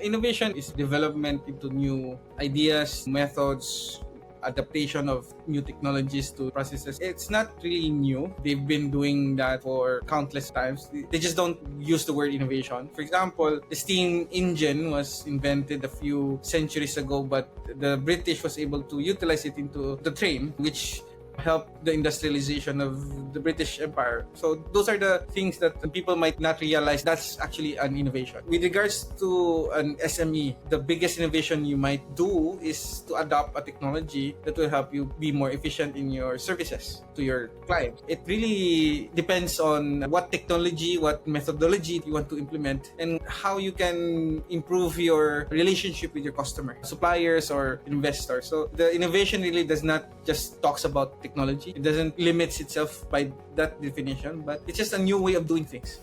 Innovation is development into new ideas, methods, adaptation of new technologies to processes. It's not really new. They've been doing that for countless times. They just don't use the word innovation. For example, the steam engine was invented a few centuries ago, but the British was able to utilize it into the train, which helped the industrialization of the British Empire. So those are the things that people might not realize that's actually an innovation. With regards to an SME, the biggest innovation you might do is to adopt a technology that will help you be more efficient in your services to your client. It really depends on what technology, what methodology you want to implement, and how you can improve your relationship with your customer, suppliers, or investors. So the innovation really does not just talks about technology. It doesn't limit itself by that definition, but it's just a new way of doing things.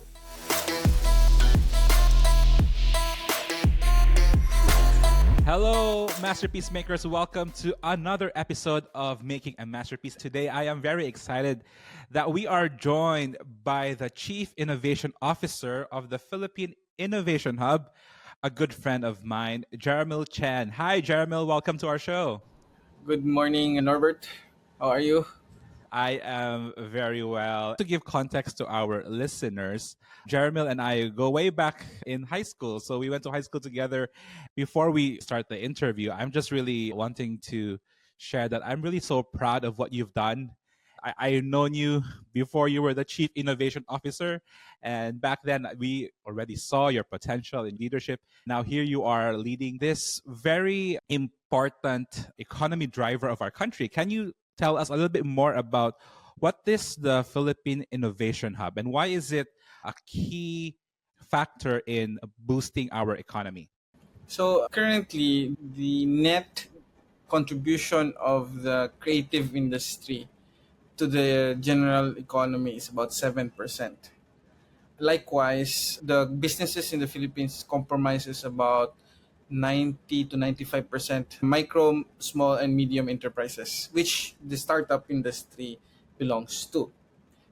Hello, Masterpiece Makers. Welcome to another episode of Making a Masterpiece. Today, I am very excited that we are joined by the Chief Innovation Officer of the Philippine Innovation Hub, a good friend of mine, Jerahmeel Chen. Hi, Jerahmeel. Welcome to our show. Good morning, Norbert. How are you? I am very well. To give context to our listeners, Jerahmeel and I go way back in high school. So we went to high school together. Before we start the interview, I'm just really wanting to share that I'm really so proud of what you've done. I've known you before you were the Chief Innovation Officer. And back then, we already saw your potential in leadership. Now, here you are leading this very important economy driver of our country. Can you tell us a little bit more about what is the Philippine Innovation Hub and why is it a key factor in boosting our economy? So currently, the net contribution of the creative industry to the general economy is about 7%. Likewise, the businesses in the Philippines compromises about 90 to 95% micro, small, and medium enterprises, which the startup industry belongs to.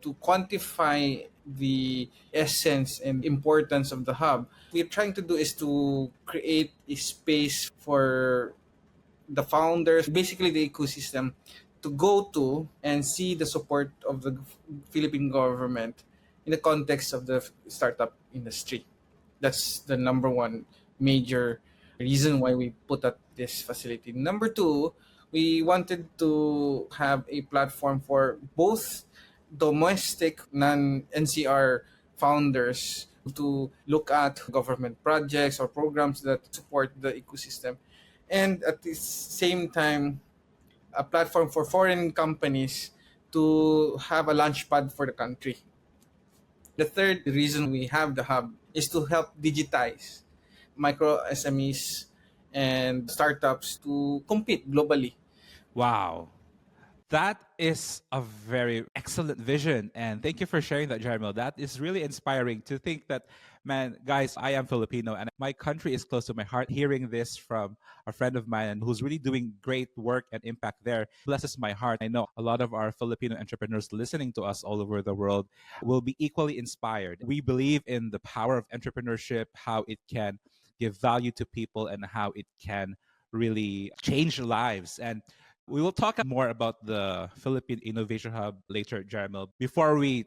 To quantify the essence and importance of the hub, we're trying to do is to create a space for the founders, basically the ecosystem, to go to and see the support of the Philippine government in the context of the startup industry. That's the number one major reason why we put up this facility. Number two, we wanted to have a platform for both domestic non-NCR founders to look at government projects or programs that support the ecosystem, and at the same time a platform for foreign companies to have a launchpad for the country. The third reason we have the hub is to help digitize micro SMEs and startups to compete globally. Wow. That is a very excellent vision. And thank you for sharing that, Jeremy. That is really inspiring to think that, man, guys, I am Filipino and my country is close to my heart. Hearing this from a friend of mine who's really doing great work and impact there blesses my heart. I know a lot of our Filipino entrepreneurs listening to us all over the world will be equally inspired. We believe in the power of entrepreneurship, how it can give value to people, and how it can really change lives. And we will talk more about the Philippine Innovation Hub later, Jeremy. Before we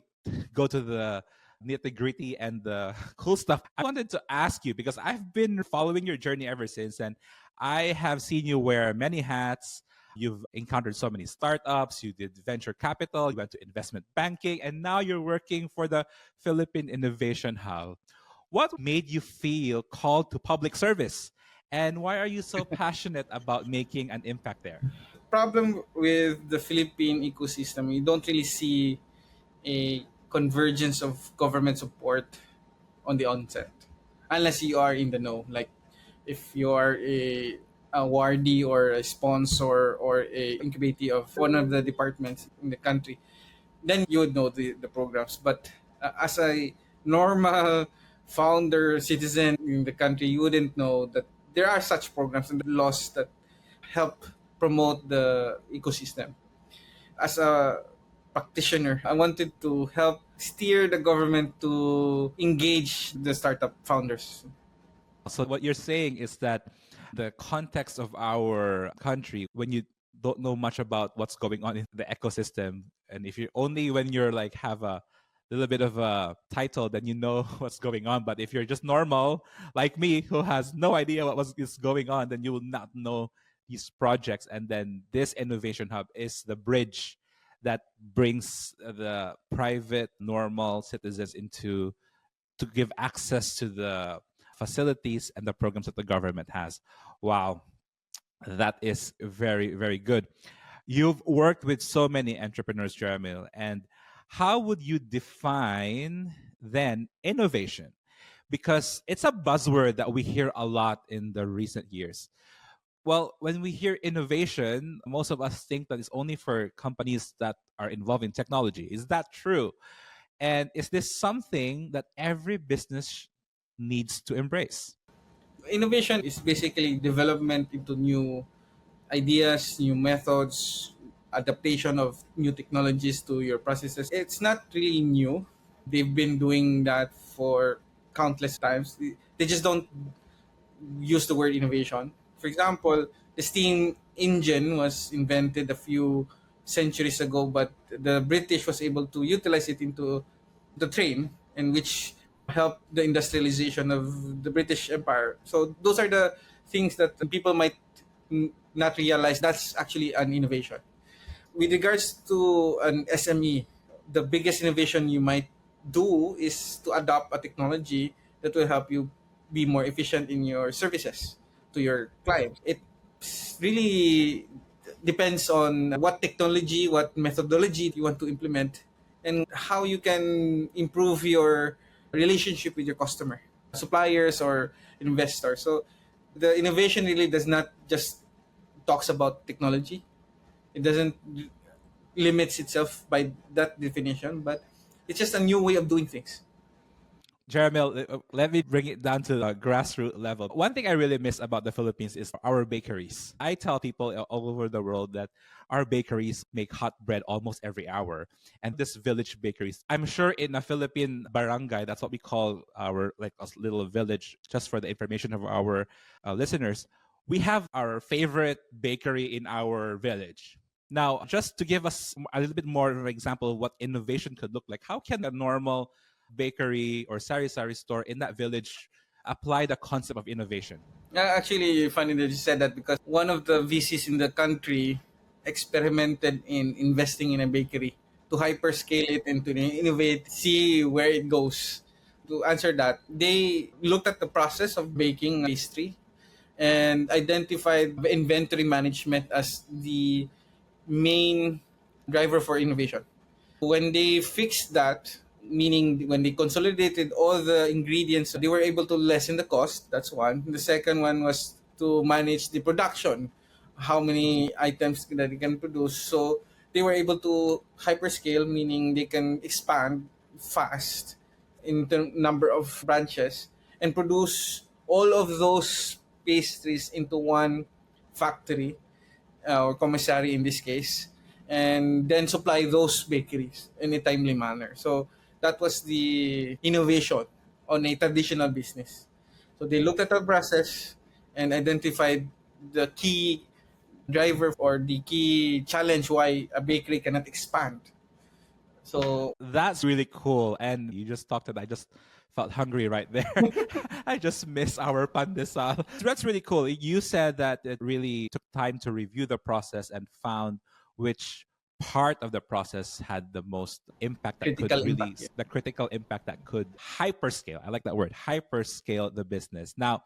go to the nitty gritty and the cool stuff, I wanted to ask you because I've been following your journey ever since, and I have seen you wear many hats. You've encountered so many startups, you did venture capital, you went to investment banking, and now you're working for the Philippine Innovation Hub. What made you feel called to public service? And why are you so passionate about making an impact there? Problem with the Philippine ecosystem, you don't really see a convergence of government support on the onset, unless you are in the know. Like if you are a awardee or a sponsor or a incubatee of one of the departments in the country, then you would know the programs. But as a normal founder citizen in the country, you wouldn't know that there are such programs and laws that help promote the ecosystem. As a practitioner, I wanted to help steer the government to engage the startup founders. So what you're saying is that the context of our country, when you don't know much about what's going on in the ecosystem, and if you only when you're like have a little bit of a title, then you know what's going on. But if you're just normal like me, who has no idea is going on, then you will not know these projects. And then this innovation hub is the bridge that brings the private normal citizens into to give access to the facilities and the programs that the government has. Wow, that is very, very good. You've worked with so many entrepreneurs, Jerahmeel, and how would you define then innovation? Because it's a buzzword that we hear a lot in the recent years. Well, when we hear innovation, most of us think that it's only for companies that are involved in technology. Is that true? And is this something that every business needs to embrace? Innovation is basically development into new ideas, new methods, adaptation of new technologies to your processes. It's not really new. They've been doing that for countless times. They just don't use the word innovation. For example, the steam engine was invented a few centuries ago, but the British was able to utilize it into the train, and which helped the industrialization of the British Empire. So those are the things that people might not realize that's actually an innovation. With regards to an SME, the biggest innovation you might do is to adopt a technology that will help you be more efficient in your services to your client. It really depends on what technology, what methodology you want to implement, and how you can improve your relationship with your customer, suppliers, or investors. So the innovation really does not just talks about technology. It doesn't limits itself by that definition, but it's just a new way of doing things. Jeremy, let me bring it down to the grassroots level. One thing I really miss about the Philippines is our bakeries. I tell people all over the world that our bakeries make hot bread almost every hour. And this village bakeries, I'm sure in a Philippine barangay, that's what we call our like a little village, just for the information of our listeners, we have our favorite bakery in our village. Now, just to give us a little bit more of an example of what innovation could look like, how can a normal bakery or sari-sari store in that village apply the concept of innovation? Actually, funny that you said that because one of the VCs in the country experimented in investing in a bakery to hyperscale it and to innovate, see where it goes. To answer that, they looked at the process of baking pastry and identified inventory management as the main driver for innovation. When they fixed that, meaning when they consolidated all the ingredients, they were able to lessen the cost. That's one. The second one was to manage the production, how many items that they can produce. So they were able to hyperscale, meaning they can expand fast in the number of branches and produce all of those pastries into one factory or commissary in this case, and then supply those bakeries in a timely manner. So that was the innovation on a traditional business. So they looked at the process and identified the key driver or the key challenge why a bakery cannot expand. So That's really cool. And you just talked and I just felt hungry right there. I just miss our pandesal. That's really cool. You said that it really took time to review the process and found which part of the process had the most impact that could critical really impact. Yeah. the critical impact that could hyperscale. I like that word, hyperscale the business. Now,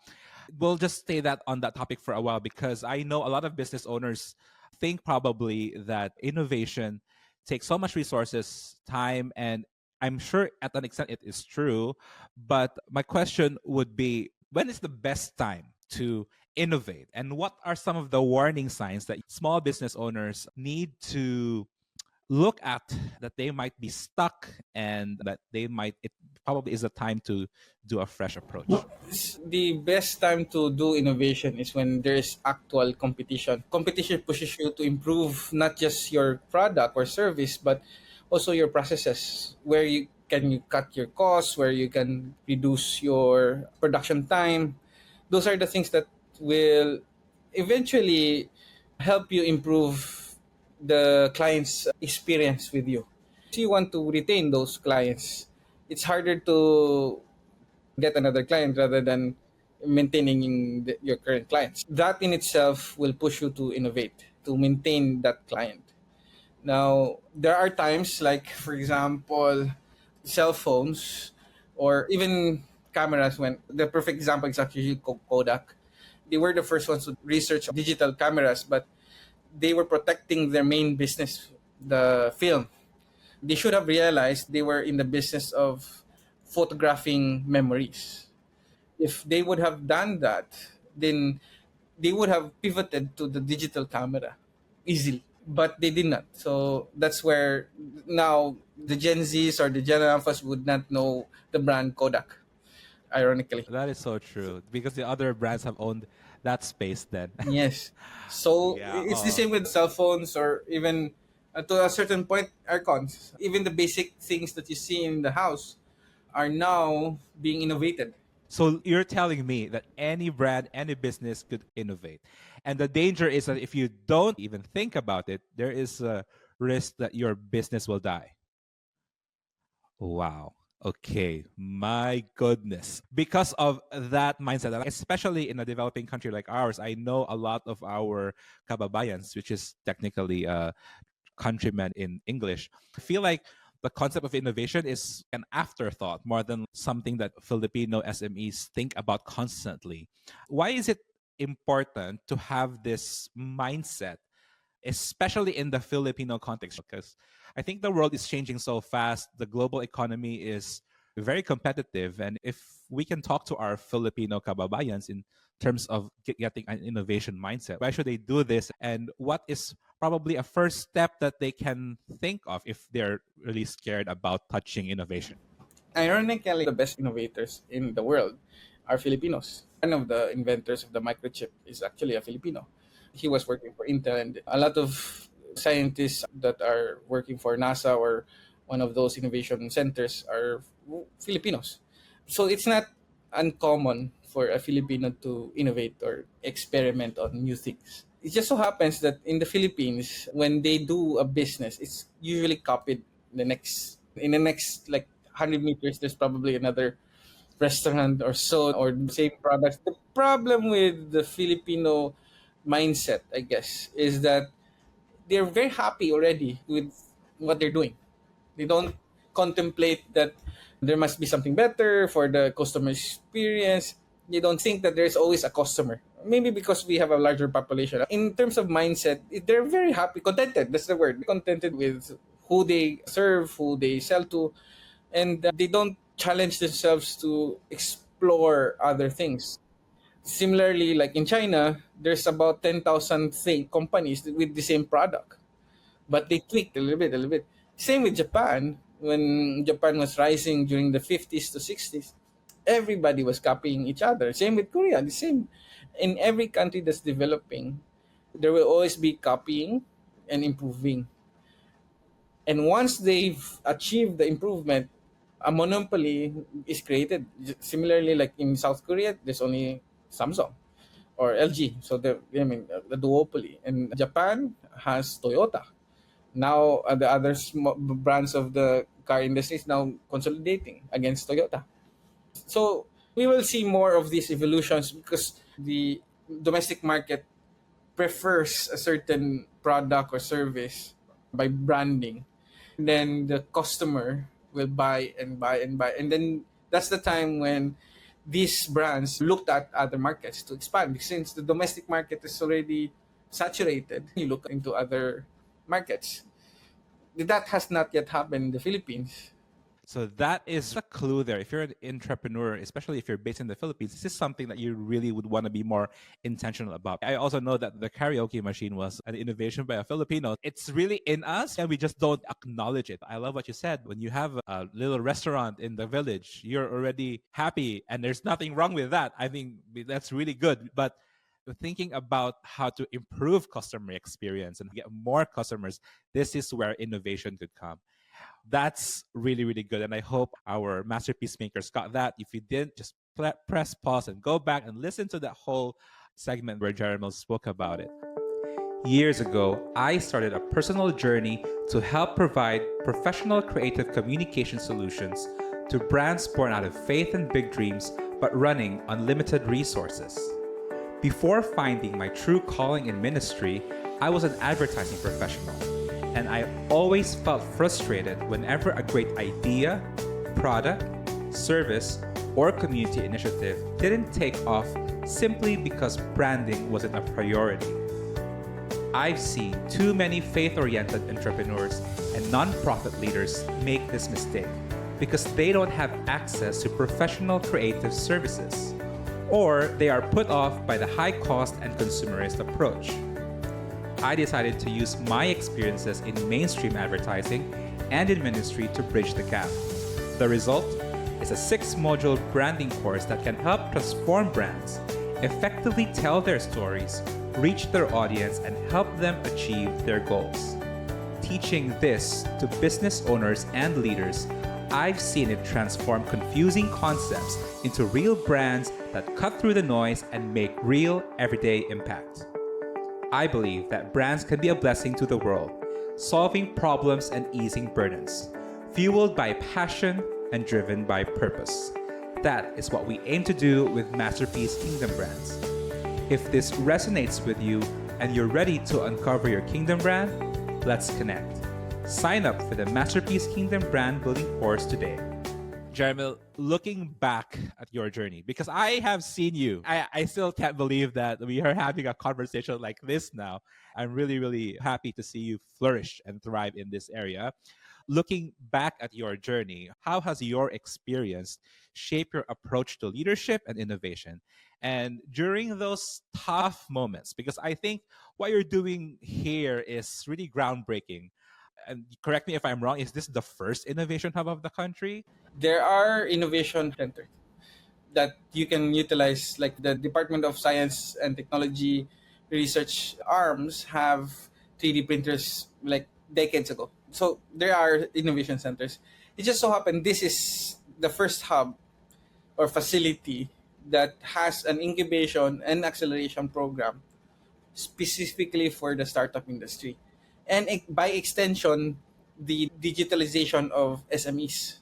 we'll just stay that on that topic for a while because I know a lot of business owners think probably that innovation takes so much resources, time, and I'm sure at an extent it is true. But my question would be when is the best time to innovate? And what are some of the warning signs that small business owners need to look at that they might be stuck and that they might, it probably is a time to do a fresh approach? The best time to do innovation is when there's actual competition. Competition pushes you to improve not just your product or service, but also your processes. Where you cut your costs, where you can reduce your production time, Those are the things that will eventually help you improve the client's experience with you. If you want to retain those clients, it's harder to get another client rather than maintaining your current clients. That in itself will push you to innovate, to maintain that client. Now, there are times like, for example, cell phones or even cameras. When the perfect example is actually Kodak. They were the first ones to research digital cameras, but they were protecting their main business, the film. They should have realized they were in the business of photographing memories. If they would have done that, then they would have pivoted to the digital camera easily. But they did not. So that's where now the Gen Zs or the Gen Alphas would not know the brand Kodak, ironically. That is so true because the other brands have owned that space then. Yes. So Yeah. it's the same with cell phones or even to a certain point, aircons. Even the basic things that you see in the house are now being innovated. So you're telling me that any brand, any business could innovate. And the danger is that if you don't even think about it, there is a risk that your business will die. Wow. Okay. My goodness. Because of that mindset, especially in a developing country like ours, I know a lot of our kababayans, which is technically countrymen in English, I feel like the concept of innovation is an afterthought more than something that Filipino SMEs think about constantly. Why is it important to have this mindset, especially in the Filipino context? Because I think the world is changing so fast. The global economy is very competitive. And if we can talk to our Filipino kababayans in terms of getting an innovation mindset, why should they do this? And what is probably a first step that they can think of if they're really scared about touching innovation? Ironically, the best innovators in the world are Filipinos. One of the inventors of the microchip is actually a Filipino. He was working for Intel, and a lot of scientists that are working for NASA or one of those innovation centers are Filipinos. So it's not uncommon for a Filipino to innovate or experiment on new things. It just so happens that in the Philippines, when they do a business, it's usually copied the next like 100 meters. There's probably another restaurant or so or the same products. The problem with the Filipino mindset, I guess, is that they're very happy already with what they're doing. They don't contemplate that there must be something better for the customer experience. They don't think that there's always a customer. Maybe because we have a larger population. In terms of mindset, they're very happy, contented. That's the word. Contented with who they serve, who they sell to, and they don't challenge themselves to explore other things. Similarly, like in China, there's about 10,000 companies with the same product, but they tweaked a little bit. Same with Japan. When Japan was rising during the 50s to 60s, everybody was copying each other. Same with Korea, the same. In every country that's developing, there will always be copying and improving. And once they've achieved the improvement, a monopoly is created. Similarly, like in South Korea, there's only Samsung or LG. So the duopoly. And Japan has Toyota. Now the other brands of the car industry is now consolidating against Toyota. So we will see more of these evolutions because the domestic market prefers a certain product or service by branding. And then the customer will buy and buy and buy. And then that's the time when these brands looked at other markets to expand. Since the domestic market is already saturated, you look into other markets. That has not yet happened in the Philippines. So that is a clue there. If you're an entrepreneur, especially if you're based in the Philippines, this is something that you really would want to be more intentional about. I also know that the karaoke machine was an innovation by a Filipino. It's really in us and we just don't acknowledge it. I love what you said. When you have a little restaurant in the village, you're already happy and there's nothing wrong with that. I think that's really good. But thinking about how to improve customer experience and get more customers, this is where innovation could come. That's really, really good. And I hope our masterpiece makers got that. If you didn't, just press pause and go back and listen to that whole segment where Jeremy spoke about it. Years ago, I started a personal journey to help provide professional creative communication solutions to brands born out of faith and big dreams, but running on limited resources. Before finding my true calling in ministry, I was an advertising professional, and I always felt frustrated whenever a great idea, product, service, or community initiative didn't take off simply because branding wasn't a priority. I've seen too many faith oriented entrepreneurs and nonprofit leaders make this mistake because they don't have access to professional creative services, or they are put off by the high cost and consumerist approach. I decided to use my experiences in mainstream advertising and in ministry to bridge the gap. The result is a 6-module branding course that can help transform brands, effectively tell their stories, reach their audience, and help them achieve their goals. Teaching this to business owners and leaders, I've seen it transform confusing concepts into real brands that cut through the noise and make real everyday impact. I believe that brands can be a blessing to the world, solving problems and easing burdens, fueled by passion and driven by purpose. That is what we aim to do with Masterpiece Kingdom Brands. If this resonates with you and you're ready to uncover your Kingdom brand, let's connect. Sign up for the Masterpiece Kingdom Brand Building course today. Jerahmeel, looking back at your journey, because I have seen you, I still can't believe that we are having a conversation like this now. I'm really, really happy to see you flourish and thrive in this area. Looking back at your journey, how has your experience shaped your approach to leadership and innovation? And during those tough moments, because I think what you're doing here is really groundbreaking. And correct me if I'm wrong, is this the first innovation hub of the country? There are innovation centers that you can utilize, like the Department of Science and Technology research arms have 3D printers like decades ago. So there are innovation centers. It just so happened this is the first hub or facility that has an incubation and acceleration program specifically for the startup industry. And by extension, the digitalization of SMEs.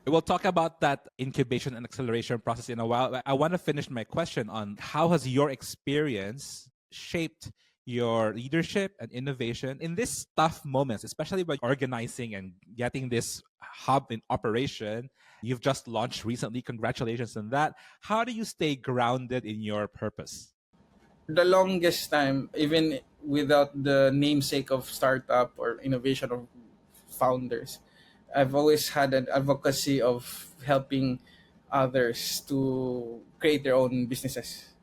We'll talk about that incubation and acceleration process in a while. I want to finish my question on how has your experience shaped your leadership and innovation in these tough moments, especially by organizing and getting this hub in operation. You've just launched recently. Congratulations on that. How do you stay grounded in your purpose? The longest time, even without the namesake of startup or innovation or founders, I've always had an advocacy of helping others to create their own businesses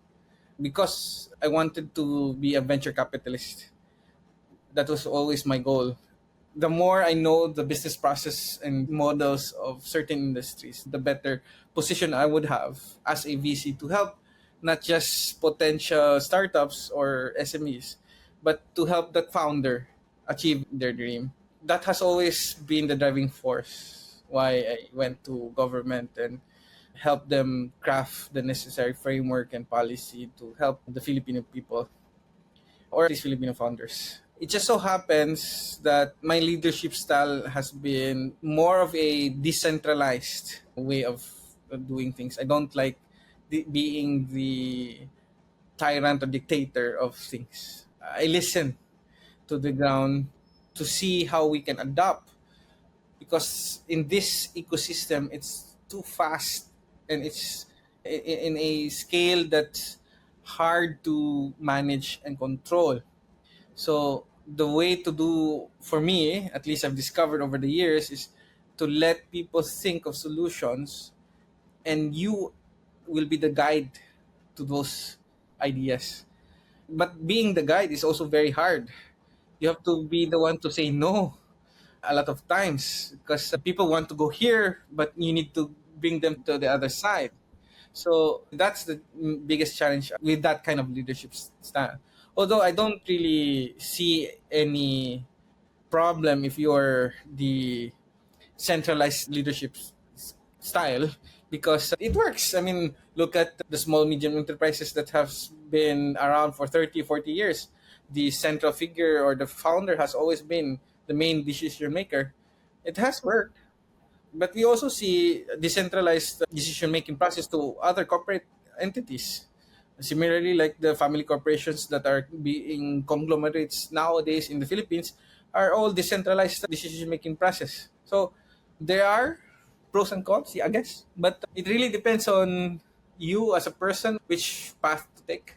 because I wanted to be a venture capitalist. That was always my goal. The more I know the business process and models of certain industries, the better position I would have as a VC to help not just potential startups or SMEs, but to help the founder achieve their dream. That has always been the driving force why I went to government and help them craft the necessary framework and policy to help the Filipino people or these Filipino founders. It just so happens that my leadership style has been more of a decentralized way of doing things. I don't like being the tyrant or dictator of things. I listen to the ground to see how we can adapt because in this ecosystem it's too fast and it's in a scale that's hard to manage and control. So the way to do for me, at least I've discovered over the years, is to let people think of solutions and you will be the guide to those ideas. But being the guide is also very hard. You have to be the one to say no a lot of times because people want to go here, but you need to bring them to the other side. So that's the biggest challenge with that kind of leadership style. Although I don't really see any problem if you're the centralized leadership style because it works. I mean, look at the small medium enterprises that have been around for 30, 40 years. The central figure or the founder has always been the main decision maker. It has worked, but we also see decentralized decision making process to other corporate entities. Similarly, like the family corporations that are being conglomerates nowadays in the Philippines are all decentralized decision making process. So there are pros and cons, yeah, I guess, but it really depends on you as a person which path to take.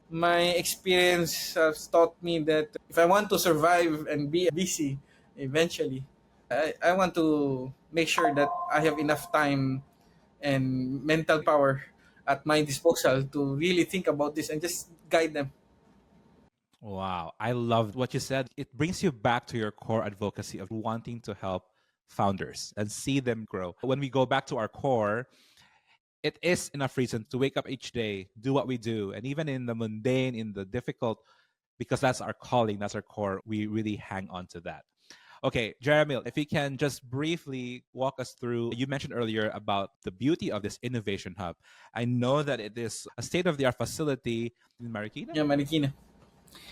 My experience has taught me that if I want to survive and be busy eventually, I want to make sure that I have enough time and mental power at my disposal to really think about this and just guide them. Wow, I love what you said. It brings you back to your core advocacy of wanting to help founders and see them grow. When we go back to our core, it is enough reason to wake up each day, do what we do, and even in the mundane, in the difficult, because that's our calling, that's our core, we really hang on to that. Okay, Jeremy, if you can just briefly walk us through, you mentioned earlier about the beauty of this innovation hub. I know that it is a state of the art facility in Marikina. Yeah, Marikina.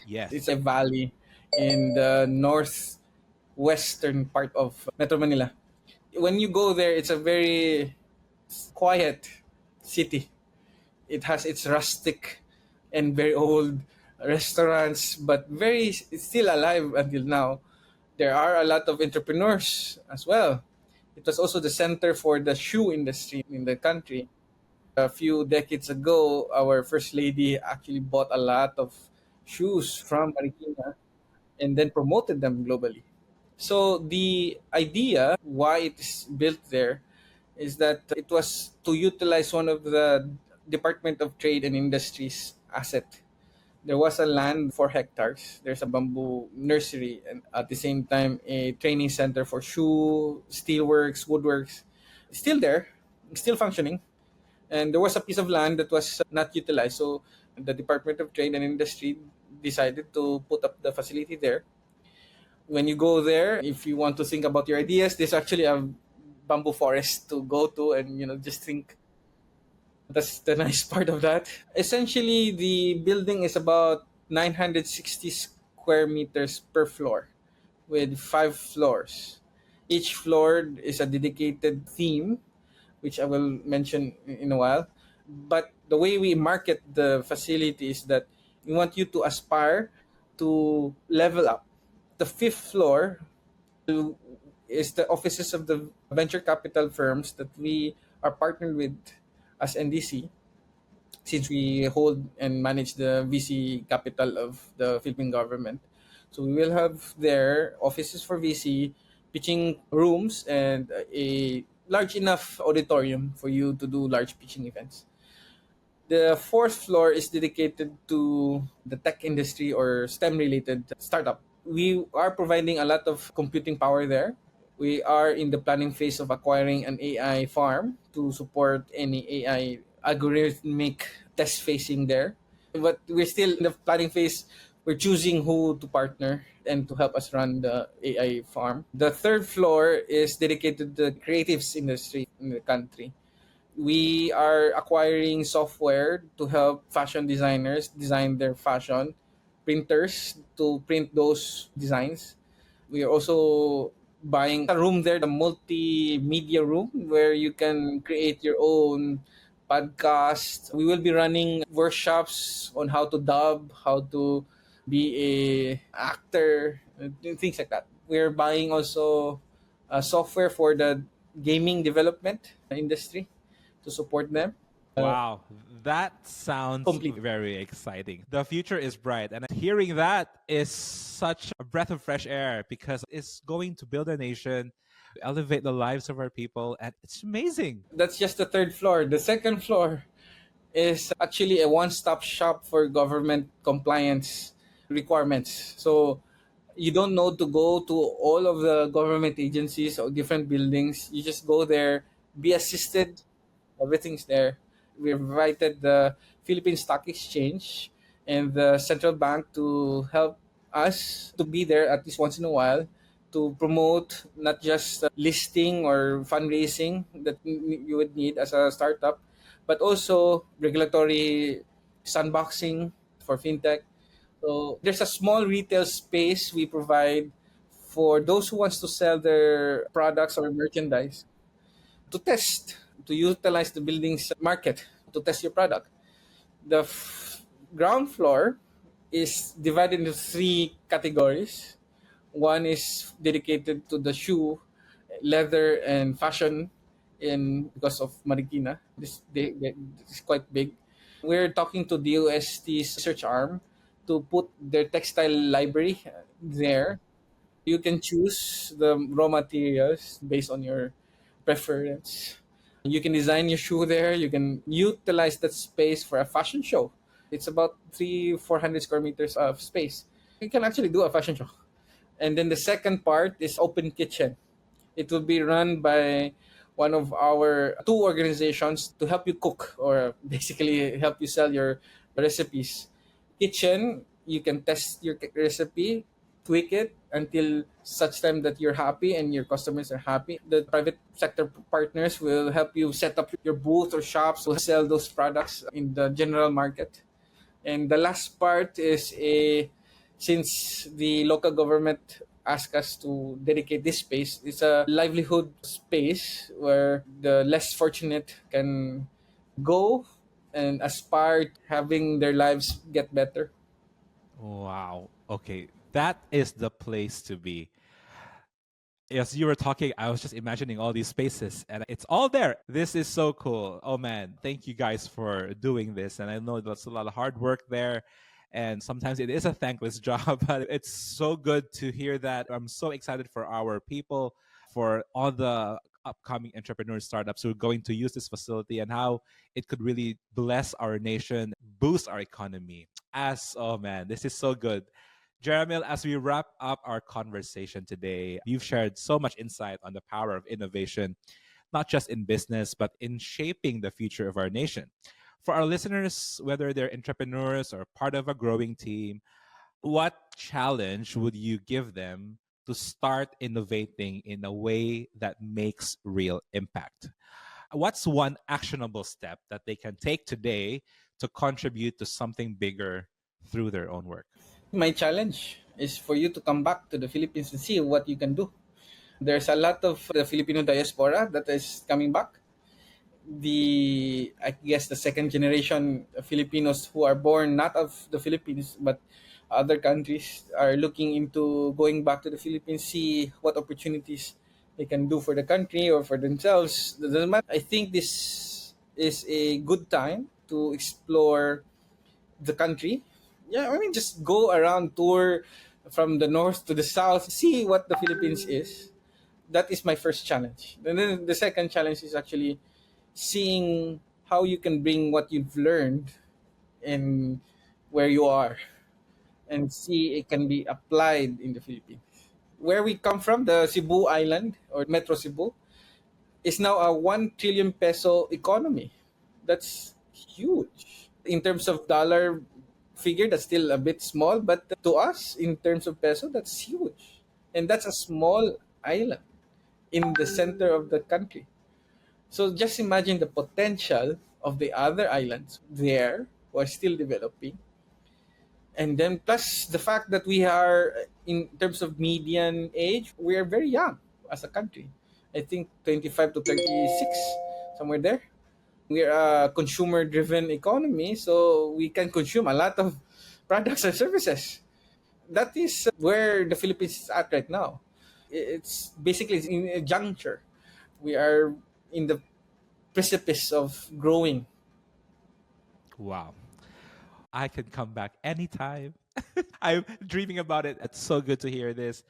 Yes. It's a valley in the northwestern part of Metro Manila. When you go there, it's a very quiet city. It has its rustic and very old restaurants, but very it's still alive until now. There are a lot of entrepreneurs as well. It was also the center for the shoe industry in the country. A few decades ago, our first lady actually bought a lot of shoes from Marikina and then promoted them globally. So the idea why it is built there is that it was to utilize one of the Department of Trade and Industries asset. There was a land 4 hectares. There's a bamboo nursery and at the same time a training center for shoe, steelworks, woodworks. Still there, still functioning. And there was a piece of land that was not utilized. So the Department of Trade and Industry decided to put up the facility there. When you go there, if you want to think about your ideas, there's actually a bamboo forest to go to and just think. That's the nice part of that. Essentially, the building is about 960 square meters per floor with 5 floors. Each floor is a dedicated theme, which I will mention in a while. But the way we market the facility is that we want you to aspire to level up. The fifth floor is the offices of the venture capital firms that we are partnered with as NDC, since we hold and manage the VC capital of the Philippine government. So we will have there offices for VC, pitching rooms, and a large enough auditorium for you to do large pitching events. The fourth floor is dedicated to the tech industry or STEM related startup. We are providing a lot of computing power there. We are in the planning phase of acquiring an AI farm to support any AI algorithmic test facing there. But we're still in the planning phase. We're choosing who to partner and to help us run the AI farm. The third floor is dedicated to the creatives industry in the country. We are acquiring software to help fashion designers design their fashion, printers to print those designs. We are also buying a room there, the multimedia room, where you can create your own podcast. We will be running workshops on how to dub, how to be a actor, things like that. We're buying also software for the gaming development industry to support them. Wow, that sounds Complete. very exciting. The future is bright, and hearing that is such a breath of fresh air because it's going to build a nation, elevate the lives of our people, and it's amazing. That's just the third floor. The second floor is actually a one-stop shop for government compliance requirements. So you don't know to go to all of the government agencies or different buildings. You just go there, be assisted. Everything's there. We invited the Philippine Stock Exchange and the central bank to help us to be there at least once in a while to promote not just listing or fundraising that you would need as a startup, but also regulatory sandboxing for fintech. So there's a small retail space we provide for those who wants to sell their products or merchandise to test, to utilize the building's market to test your product. The ground floor is divided into three categories. One is dedicated to the shoe, leather, and fashion in because of Marikina. This is quite big. We're talking to the UST's research arm to put their textile library there. You can choose the raw materials based on your preference. You can design your shoe there. You can utilize that space for a fashion show. It's about 300-400 square meters of space. You can actually do a fashion show. And then the second part is open kitchen. It will be run by one of our two organizations to help you cook or basically help you sell your recipes. Kitchen, you can test your recipe, tweak it until such time that you're happy and your customers are happy. The private sector partners will help you set up your booth or shops to sell those products in the general market. And the last part is since the local government asked us to dedicate this space, it's a livelihood space where the less fortunate can go and aspire to having their lives get better. Wow. Okay. That is the place to be. As you were talking, I was just imagining all these spaces and it's all there. This is so cool. Oh man, thank you guys for doing this. And I know that's a lot of hard work there. And sometimes it is a thankless job, but it's so good to hear that. I'm so excited for our people, for all the upcoming entrepreneur startups who are going to use this facility and how it could really bless our nation, boost our economy. Oh man, this is so good. Jerahmeel, as we wrap up our conversation today, you've shared so much insight on the power of innovation, not just in business, but in shaping the future of our nation. For our listeners, whether they're entrepreneurs or part of a growing team, what challenge would you give them to start innovating in a way that makes real impact? What's one actionable step that they can take today to contribute to something bigger through their own work? My challenge is for you to come back to the Philippines and see what you can do. There's a lot of the Filipino diaspora that is coming back. I guess the second generation Filipinos who are born not of the Philippines but other countries are looking into going back to the Philippines, see what opportunities they can do for the country or for themselves. Doesn't matter. I think this is a good time to explore the country. Yeah, I mean, just go around, tour from the north to the south, see what the Philippines is. That is my first challenge. And then the second challenge is actually seeing how you can bring what you've learned in where you are and see it can be applied in the Philippines. Where we come from, the Cebu Island or Metro Cebu, is now a 1 trillion peso economy. That's huge. In terms of dollar figure, that's still a bit small, but to us, in terms of peso, that's huge. And that's a small island in the center of the country. So just imagine the potential of the other islands there who are still developing. And then plus the fact that we are, in terms of median age, we are very young as a country. I think 25 to 36, somewhere there. We're a consumer driven economy, so we can consume a lot of products and services. That is where the Philippines is at right now. It's basically in a juncture. We are in the precipice of growing. Wow. I can come back anytime. I'm dreaming about it. It's so good to hear this.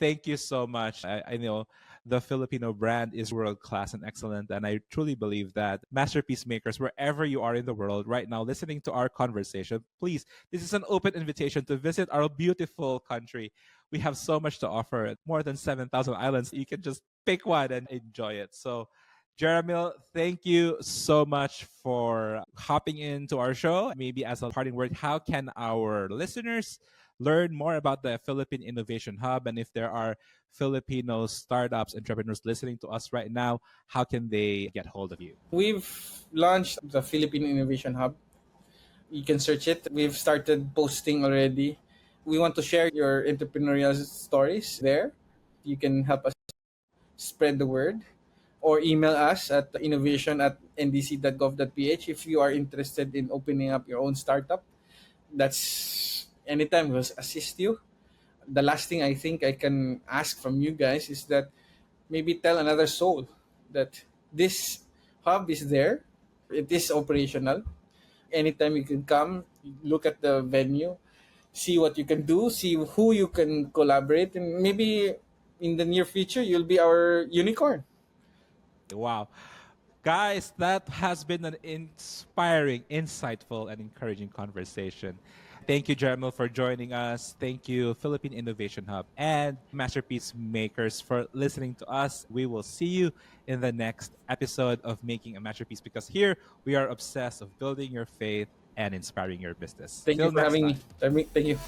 Thank you so much. I know the Filipino brand is world class and excellent. And I truly believe that masterpiece makers, wherever you are in the world right now, listening to our conversation, please, this is an open invitation to visit our beautiful country. We have so much to offer, more than 7,000 islands. You can just pick one and enjoy it. So, Jerahmeel, thank you so much for hopping into our show. Maybe as a parting word, how can our listeners learn more about the Philippine Innovation Hub? And if there are Filipino startups, entrepreneurs listening to us right now, how can they get hold of you? We've launched the Philippine Innovation Hub. You can search it. We've started posting already. We want to share your entrepreneurial stories there. You can help us spread the word or email us at innovation@ndc.gov.ph if you are interested in opening up your own startup. That's anytime we'll assist you. The last thing I think I can ask from you guys is that maybe tell another soul that this hub is there. It is operational. Anytime you can come, look at the venue, see what you can do, see who you can collaborate, and maybe in the near future you'll be our unicorn. Wow. Guys, that has been an inspiring, insightful, and encouraging conversation. Thank you, Jermel, for joining us. Thank you, Philippine Innovation Hub, and Masterpiece Makers for listening to us. We will see you in the next episode of Making a Masterpiece because here we are obsessed of building your faith and inspiring your business. Thank you Till for next having me. time. Thank you.